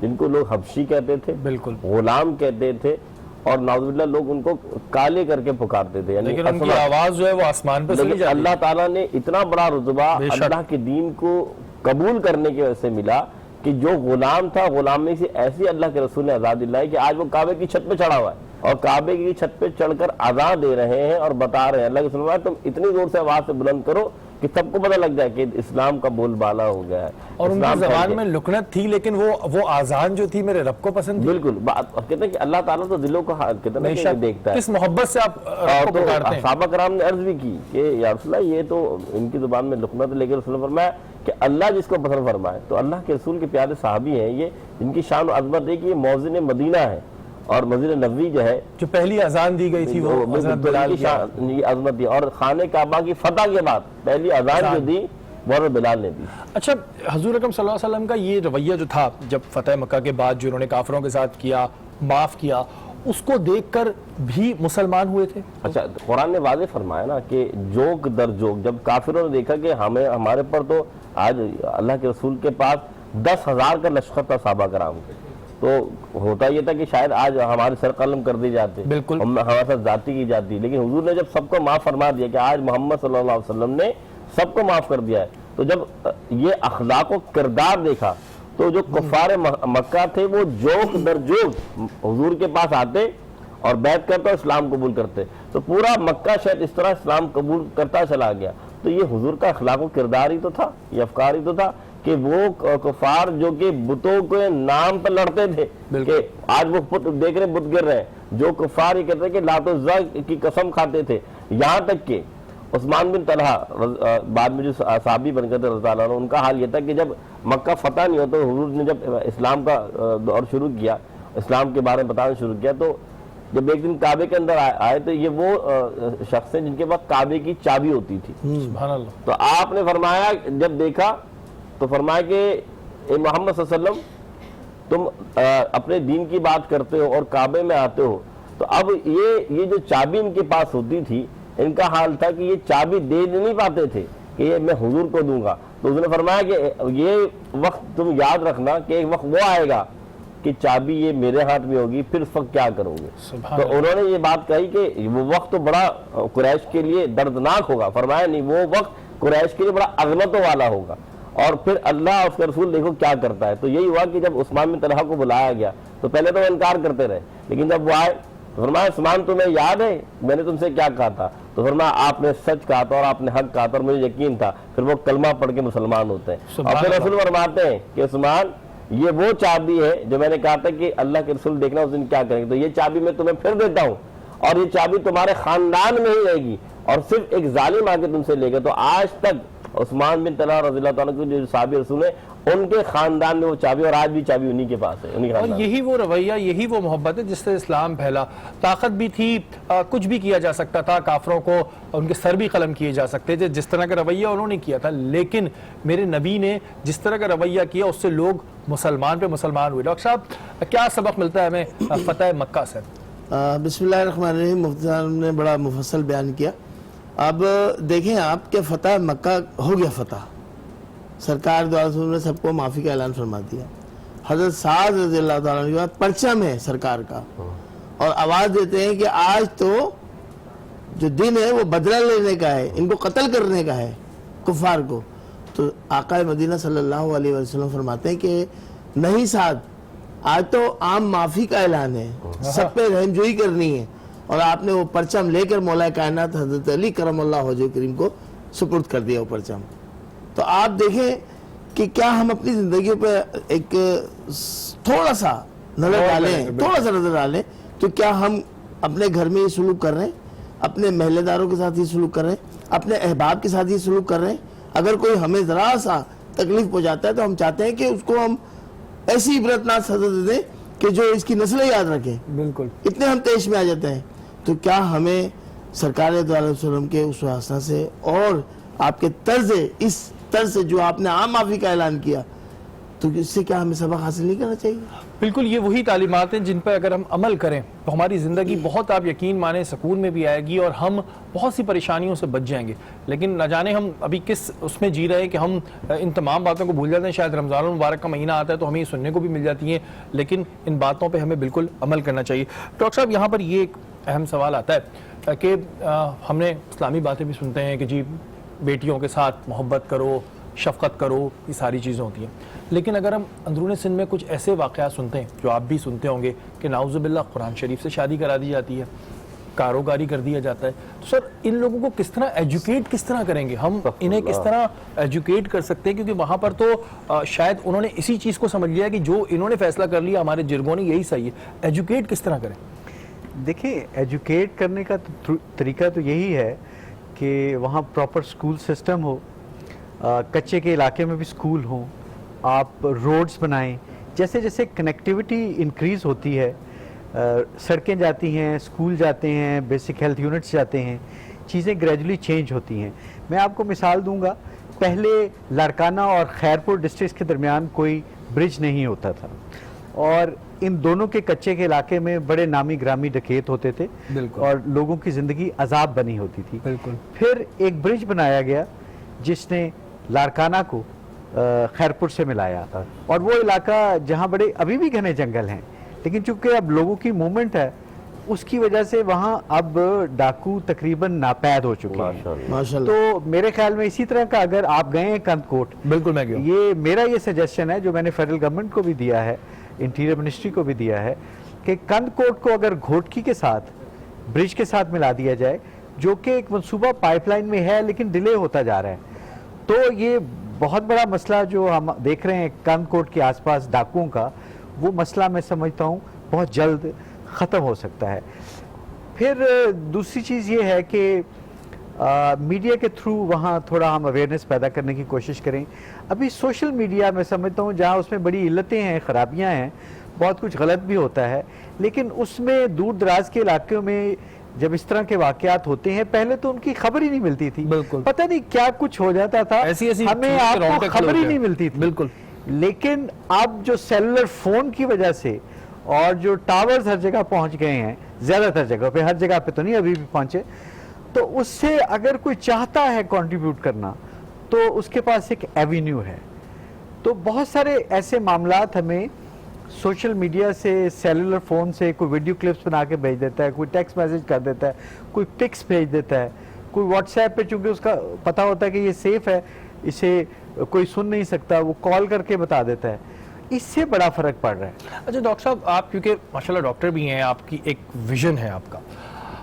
جن کو لوگ حبشی کہتے تھے، بالکل غلام کہتے تھے، اور نعوذ باللہ لوگ ان کو کالے کر کے پکارتے تھے، یعنی لیکن ان کی آواز جو ہے وہ آسمان پہ چلی لیکن جاتی. اللہ تعالیٰ نے اتنا بڑا رتبہ بے شک. اللہ کے دین کو قبول کرنے کی وجہ سے ملا کہ جو غلام تھا، غلامی سے ایسی اللہ کے رسول نے آزادی دلائی کہ آج وہ کعبے کی چھت پہ چڑھا ہوا ہے اور کعبے کی چھت پہ چڑھ کر اذان دے رہے ہیں اور بتا رہے ہیں اللہ کے رسول نے تم اتنی زور سے آواز سے بلند کرو کہ سب کو پتہ لگ جائے کہ اسلام کا بول بالا ہو گیا ہے. اور ان کی زبان میں لکنت تھی، لیکن وہ آزان جو تھی میرے رب کو پسند تھی. بالکل کہتے ہیں کہ اللہ تعالیٰ تو دلوں کو کتنا دیکھتا ہے. کس محبت سے آپ رب کو پکارتے ہیں. صحابہ کرام نے عرض بھی کی کہ یا رسول اللہ یہ تو ان کی زبان میں لکنت ہے، لیکن رسول اللہ نے فرمایا کہ اللہ جس کو پسند فرمائے. تو اللہ کے رسول کے پیارے صحابی ہیں یہ، جن کی شان و عظمت ہے کہ یہ موذن مدینہ ہے، اور مسجد نبوی جو ہے جو پہلی اذان دی گئی تھی وہ حضرت بلال کی عظمت دی، اور خانہ کعبہ کی فتح کے بعد پہلی اذان جو دی وہ حضرت بلال نے دی. اچھا، حضور اکرم صلی اللہ علیہ وسلم کا یہ رویہ جو تھا جب فتح مکہ کے بعد جو انہوں نے کافروں کے ساتھ کیا، معاف کیا، اس کو دیکھ کر بھی مسلمان ہوئے تھے. اچھا، قرآن نے واضح فرمایا نا کہ جوک در جوک، جب کافروں نے دیکھا کہ ہمارے پر تو آج اللہ کے رسول کے پاس 10,000 کا لشکر تھا صحابہ کرام کے، تو ہوتا یہ تھا کہ شاید آج ہمارے سر قلم کر دی جاتے، بالکل ہمارے ساتھ ذاتی کی جاتی، لیکن حضور نے جب سب کو معاف فرما دیا کہ آج محمد صلی اللہ علیہ وسلم نے سب کو معاف کر دیا ہے، تو جب یہ اخلاق و کردار دیکھا تو جو کفار مکہ تھے وہ جوک در جوک حضور کے پاس آتے اور بیعت کرتے اور اسلام قبول کرتے. تو پورا مکہ شاید اس طرح اسلام قبول کرتا چلا گیا. تو یہ حضور کا اخلاق و کردار ہی تو تھا، یہ افکار ہی تو تھا کہ وہ کفار جو کہ بتوں کے نام پر لڑتے تھے کہ آج وہ دیکھ رہے بت گر رہے ہیں، جو کفار یہ کہتے ہیں کہ لات العزیٰ کی قسم کھاتے تھے، یہاں تک کہ عثمان بن طلحہ بعد میں جو صحابی بن گئے تھے رضی اللہ عنہ، ان کا حال یہ تھا کہ جب مکہ فتح نہیں ہوتا، حضور نے جب اسلام کا دور شروع کیا، اسلام کے بارے میں بتانا شروع کیا، تو جب ایک دن کعبے کے اندر آئے تو یہ وہ شخص ہیں جن کے پاس کعبے کی چابی ہوتی تھی. سبحان اللہ. تو آپ نے فرمایا جب دیکھا تو فرمایا کہ اے محمد صلی اللہ علیہ وسلم تم اپنے دین کی بات کرتے ہو اور کعبے میں آتے ہو، تو اب یہ جو چابی ان کے پاس ہوتی تھی، ان کا حال تھا کہ یہ چابی دے نہیں پاتے تھے کہ یہ میں حضور کو دوں گا. تو اس نے فرمایا کہ یہ وقت تم یاد رکھنا کہ ایک وقت وہ آئے گا کہ چابی یہ میرے ہاتھ میں ہوگی، پھر اس وقت کیا کرو گے. تو انہوں نے یہ بات کہی کہ وہ وقت تو بڑا قریش کے لیے دردناک ہوگا. فرمایا نہیں، وہ وقت قریش کے لیے بڑا عظمتوں والا ہوگا، اور پھر اللہ اور اس کا رسول دیکھو کیا کرتا ہے. تو یہی ہوا کہ جب عثمان بن طلحہ کو بلایا گیا تو پہلے تو وہ انکار کرتے رہے، لیکن جب وہ آئے تو فرمایا عثمان تمہیں یاد ہے میں نے تم سے کیا کہا تھا؟ تو فرمایا آپ نے سچ کہا تھا اور آپ نے حق کہا تھا اور مجھے یقین تھا. پھر وہ کلمہ پڑھ کے مسلمان ہوتے ہیں. اور پھر رسول فرماتے ہیں کہ عثمان یہ وہ چابی ہے جو میں نے کہا تھا کہ اللہ کے رسول دیکھنا اس دن کیا کریں گے، تو یہ چابی میں تمہیں پھر دیتا ہوں، اور یہ چابی تمہارے خاندان میں ہی رہے گی، اور صرف ایک ظالم آ کے تم سے لے گا. تو آج تک عثمان بن طلحہ رضی اللہ تعالیٰ جو صحابی رسول ہیں ان کے خاندان میں وہ چابی، اور آج بھی چابی انہی کے پاس ہے. اور یہی وہ رویہ، یہی وہ محبت ہے جس سے اسلام پھیلا. طاقت بھی تھی، کچھ بھی کیا جا سکتا تھا، کافروں کو ان کے سر بھی قلم کیے جا سکتے تھے، جس طرح کا رویہ انہوں نے کیا تھا. لیکن میرے نبی نے جس طرح کا رویہ کیا اس سے لوگ مسلمان پہ مسلمان ہوئے. ڈاکٹر صاحب کیا سبق ملتا ہے ہمیں فتح مکہ سے؟ بسم اللہ الرحمن الرحیم. مفتی صاحب نے بڑا مفصل بیان کیا. اب دیکھیں آپ کے فتح مکہ ہو گیا، فتح سرکار دو عالم نے سب کو معافی کا اعلان فرما دیا. حضرت سعد رضی اللہ تعالیٰ عنہ کے بعد پرچم ہے سرکار کا، اور آواز دیتے ہیں کہ آج تو جو دن ہے وہ بدلہ لینے کا ہے، ان کو قتل کرنے کا ہے کفار کو. تو آقا مدینہ صلی اللہ علیہ وسلم فرماتے ہیں کہ نہیں سعد، آج تو عام معافی کا اعلان ہے، سب پہ رحم جوئی کرنی ہے. اور آپ نے وہ پرچم لے کر مولا کائنات حضرت علی کرم اللہ وجہ کریم کو سپرد کر دیا وہ پرچم. تو آپ دیکھیں کہ کیا ہم اپنی زندگیوں پہ ایک تھوڑا سا نظر ڈالیں تو کیا ہم اپنے گھر میں یہ سلوک کر رہے ہیں, اپنے محلے داروں کے ساتھ یہ سلوک کر رہے ہیں, اپنے احباب کے ساتھ یہ سلوک کر رہے ہیں. اگر کوئی ہمیں ذرا سا تکلیف پہنچاتا ہے تو ہم چاہتے ہیں کہ اس کو ہم ایسی عبرتناک سزا دے دیں کہ جو اس کی نسلیں یاد رکھیں. بالکل اتنے ہم تیش میں آ جاتے ہیں. تو کیا ہمیں سرکار دو علیہ وسلم کے اس حسنہ سے اور آپ کے اس طرز سے جو آپ نے عام معافی کا اعلان کیا, تو اس سے کیا ہمیں سبق حاصل نہیں کرنا چاہیے؟ بالکل, یہ وہی تعلیمات ہیں جن پر اگر ہم عمل کریں تو ہماری زندگی بہت, آپ یقین مانیں, سکون میں بھی آئے گی اور ہم بہت سی پریشانیوں سے بچ جائیں گے. لیکن نہ جانے ہم ابھی کس اس میں جی رہے ہیں کہ ہم ان تمام باتوں کو بھول جاتے ہیں. شاید رمضان المبارک کا مہینہ آتا ہے تو ہمیں یہ سننے کو بھی مل جاتی ہیں, لیکن ان باتوں پہ ہمیں بالکل عمل کرنا چاہیے. ڈاکٹر صاحب, یہاں پر یہ ایک اہم سوال آتا ہے کہ ہم نے اسلامی باتیں بھی سنتے ہیں کہ جی بیٹیوں کے ساتھ محبت کرو, شفقت کرو, یہ ساری چیزیں ہوتی ہیں. لیکن اگر ہم اندرون سندھ میں کچھ ایسے واقعات سنتے ہیں جو آپ بھی سنتے ہوں گے کہ نعوذ باللہ قرآن شریف سے شادی کرا دی جاتی ہے, کاروباری کر دیا جاتا ہے, تو سر ان لوگوں کو کس طرح ایجوکیٹ کس طرح کریں گے ہم, انہیں کس طرح ایجوکیٹ کر سکتے ہیں؟ کیونکہ وہاں پر تو شاید انہوں نے اسی چیز کو سمجھ لیا کہ جو انہوں نے فیصلہ کر لیا ہمارے جرگوں نے یہی صحیح ہے. ایجوکیٹ کس طرح کریں؟ دیکھیں, ایجوکیٹ کرنے کا طریقہ تو یہی ہے کہ وہاں پراپر سکول سسٹم ہو, کچے کے علاقے میں بھی سکول ہوں, آپ روڈز بنائیں. جیسے جیسے کنیکٹیوٹی انکریز ہوتی ہے, سڑکیں جاتی ہیں, سکول جاتے ہیں, بیسک ہیلتھ یونٹس جاتے ہیں, چیزیں گریجولی چینج ہوتی ہیں. میں آپ کو مثال دوں گا, پہلے لاڑکانہ اور خیرپور ڈسٹرکٹس کے درمیان کوئی برج نہیں ہوتا تھا اور ان دونوں کے کچے کے علاقے میں بڑے نامی گرامی ڈکیت ہوتے تھے اور لوگوں کی زندگی عذاب بنی ہوتی تھی. پھر ایک برج بنایا گیا جس نے لاڑکانہ کو خیرپور سے ملایا, اور وہ علاقہ جہاں بڑے ابھی بھی گھنے جنگل ہیں, لیکن چونکہ اب لوگوں کی موومنٹ ہے اس کی وجہ سے وہاں اب ڈاکو تقریباً ناپید ہو چکے ہیں. تو میرے خیال میں اسی طرح کا اگر آپ گئے ہیں کند کوٹ, بالکل میں گیا, یہ میرا یہ سجیشن ہے جو میں نے فیڈرل گورنمنٹ کو بھی دیا ہے, انٹیریئر منسٹری کو بھی دیا ہے, کہ کند کوٹ کو اگر گھوٹکی کے ساتھ برج کے ساتھ ملا دیا جائے, جو کہ ایک منصوبہ پائپ لائن میں ہے لیکن ڈیلے ہوتا جا رہا ہے, تو یہ بہت بڑا مسئلہ جو ہم دیکھ رہے ہیں کند کوٹ کے آس پاس ڈاکوؤں کا, وہ مسئلہ میں سمجھتا ہوں بہت جلد ختم ہو سکتا ہے. پھر دوسری چیز یہ ہے کہ میڈیا کے تھرو وہاں تھوڑا ہم اویئرنیس پیدا کرنے کی کوشش کریں. ابھی سوشل میڈیا میں سمجھتا ہوں جہاں اس میں بڑی علتیں ہیں, خرابیاں ہیں, بہت کچھ غلط بھی ہوتا ہے, لیکن اس میں دور دراز کے علاقوں میں جب اس طرح کے واقعات ہوتے ہیں, پہلے تو ان کی خبر ہی نہیں ملتی تھی, پتہ نہیں کیا کچھ ہو جاتا تھا, ہمیں آپ کو خبر ہی نہیں ملتی تھی. بالکل. لیکن اب جو سیلولر فون کی وجہ سے اور جو ٹاورز ہر جگہ پہنچ گئے ہیں, زیادہ تر جگہ پہ, ہر جگہ پہ تو نہیں ابھی بھی پہنچے, تو اس سے اگر کوئی چاہتا ہے کنٹریبیوٹ کرنا تو اس کے پاس ایک ایوینیو ہے. تو بہت سارے ایسے معاملات ہمیں سوشل میڈیا سے, سیلولر فون سے کوئی ویڈیو کلپس بنا کے بھیج دیتا ہے, کوئی ٹیکسٹ میسیج کر دیتا ہے, کوئی پکس بھیج دیتا ہے, کوئی واٹس ایپ پہ چونکہ اس کا پتہ ہوتا ہے کہ یہ سیف ہے, اسے کوئی سن نہیں سکتا, وہ کال کر کے بتا دیتا ہے. اس سے بڑا فرق پڑ رہا ہے. اچھا ڈاکٹر صاحب, آپ کیونکہ ماشاءاللہ ڈاکٹر بھی ہیں, آپ کی ایک ویژن ہے آپ کا,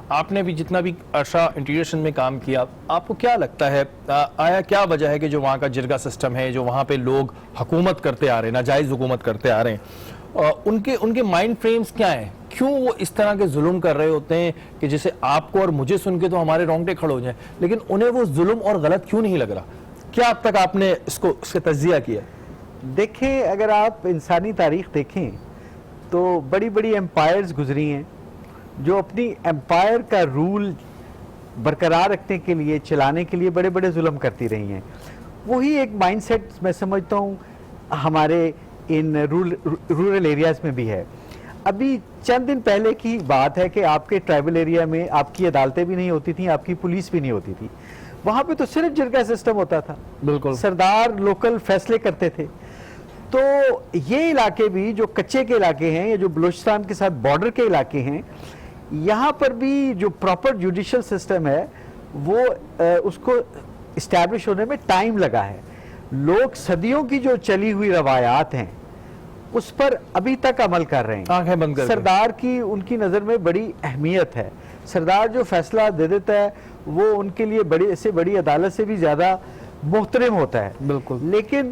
آپ نے بھی جتنا بھی عرصہ انٹیریئر سندھ میں کام کیا, آپ کو کیا لگتا ہے آیا کیا وجہ ہے کہ جو وہاں کا جرگہ سسٹم ہے, جو وہاں پہ لوگ حکومت کرتے آ رہے ہیں, ناجائز حکومت کرتے آ رہے ہیں, ان کے مائنڈ فریمز کیا ہیں, کیوں وہ اس طرح کے ظلم کر رہے ہوتے ہیں کہ جسے آپ کو اور مجھے سن کے تو ہمارے رونگٹے کھڑے ہو جائیں, لیکن انہیں وہ ظلم اور غلط کیوں نہیں لگ رہا؟ کیا اب تک آپ نے اس کا تجزیہ کیا؟ دیکھیں, اگر آپ انسانی تاریخ دیکھیں تو بڑی بڑی ایمپائرز گزری ہیں جو اپنی ایمپائر کا رول برقرار رکھنے کے لیے, چلانے کے لیے بڑے بڑے ظلم کرتی رہی ہیں. وہی ایک مائنڈ سیٹ میں سمجھتا ہوں ہمارے ان رورل ایریاز میں بھی ہے. ابھی چند دن پہلے کی بات ہے کہ آپ کے ٹرائبل ایریا میں آپ کی عدالتیں بھی نہیں ہوتی تھیں, آپ کی پولیس بھی نہیں ہوتی تھی, وہاں پہ تو صرف جرگہ سسٹم ہوتا تھا. بالکل. سردار لوکل فیصلے کرتے تھے. تو یہ علاقے بھی جو کچے کے علاقے ہیں یا جو بلوچستان کے ساتھ بارڈر کے علاقے ہیں, یہاں پر بھی جو پراپر جوڈیشل سسٹم ہے وہ اس کو اسٹیبلش ہونے میں ٹائم لگا ہے. لوگ صدیوں کی جو چلی ہوئی روایات ہیں اس پر ابھی تک عمل کر رہے ہیں. آنکھیں بند کر سردار کی ان کی نظر میں بڑی اہمیت ہے. سردار جو فیصلہ دے دیتا ہے وہ ان کے لیے بڑی عدالت سے بھی زیادہ محترم ہوتا ہے. بالکل. لیکن